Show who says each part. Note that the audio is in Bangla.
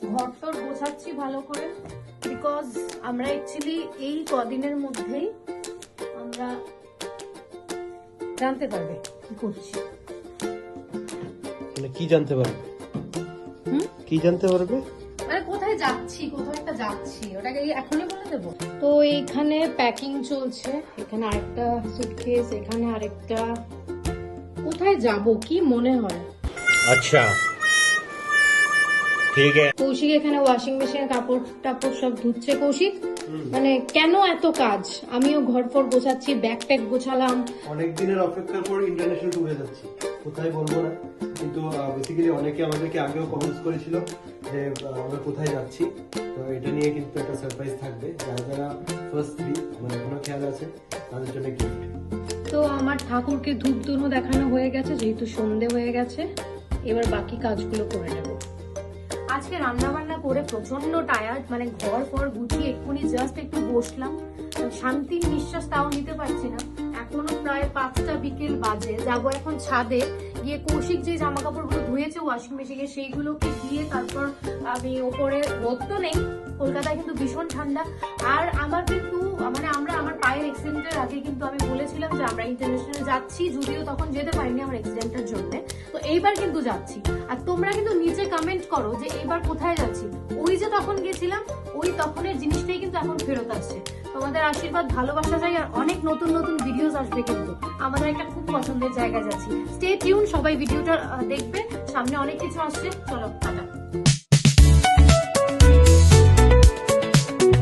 Speaker 1: ঘর টর গোছাচ্ছি ভালো করে, বিকজ আমরা অ্যাকচুয়ালি এই কদিনের মধ্যেই আমরা জানতে পারবে কি করছি।
Speaker 2: মানে কি জানতে পারবে? কি জানতে পারবে?
Speaker 1: মানে কোথায় যাচ্ছি, কোথাও একটা যাচ্ছি, ওটাকে এখনই বলে দেবো। তো এইখানে প্যাকিং চলছে, এখানে আরেকটা সুটকেস, এখানে আরেকটা। কোথায় যাব কি মনে হয়?
Speaker 2: আচ্ছা ঠিক আছে।
Speaker 1: কৌশিক এখানে ওয়াশিং মেশিনে কাপড় টাপড় সব ধুচ্ছে। কৌশিক মানে কেন এত কাজ? আমিও ঘর ফর গোছাচ্ছি, ব্যাগ ট্যাগ গোছালাম।
Speaker 2: অনেক দিনের অপেক্ষার পর ইন্টারন্যাশনাল ট্যুরে যাচ্ছি, কোথায় বলবো না, কিন্তু বেসিক্যালি অনেকে আমাদেরকে আগেও কমেন্টস করেছিল যে আমরা কোথায় যাচ্ছি। তো এটা নিয়ে কিন্তু একটা সারপ্রাইজ থাকবে, যারা যারা ফার্স্টলি মানে এখনো খেয়াল আছে তাদের জন্য গিফট।
Speaker 1: তো আমার ঠাকুরকে ধূপ ধুনো দেখানো হয়ে গেছে, যেহেতু সন্ধে হয়ে গেছে, এবার বাকি কাজগুলো করে নেব। আজকে রান্না বান্না করে প্রচন্ড টায়ার্ড, মানে ঘর ফর গুছিয়ে এক্ষুনি জাস্ট একটু বসলাম, শান্তির নিঃশ্বাস তাও নিতে পারছি না। এখনো প্রায় 5টা বিকেল বাজে। যাবো এখন ছাদে গিয়ে কৌশিক যে জামা কাপড়গুলো ধুয়েছে ওয়াশিং মেশিনে সেইগুলোকে দিয়ে তারপর আমি ওপরে, রোদ তো নেই কলকাতায় কিন্তু ভীষণ ঠান্ডা। আর আমার কিন্তু মানে আমার পায়ের অ্যাক্সিডেন্টের আগে কিন্তু আমি বলেছিলাম যে আমরা ইন্টারন্যাশনাল যাচ্ছি, যদিও তখন যেতে পারিনি আমার অ্যাক্সিডেন্টের জন্য। তো এইবার কিন্তু যাচ্ছি। আর তোমরা কিন্তু নিচে কমেন্ট করো যে এইবার কোথায় যাচ্ছি। ওই যে তখন গেছিলাম, ওই তখনের জিনিসটাই কিন্তু এখন ফেরত আসছে। তোমাদের আশীর্বাদ ভালোবাসা চাই, আর অনেক নতুন নতুন ভিডিওস আসবে কিন্তু। আমাদের একটা খুব পছন্দের জায়গায় যাচ্ছি। স্টে টিউন, সবাই ভিডিওটা দেখবে, সামনে অনেক কিছু আসছে। চলো টাটা।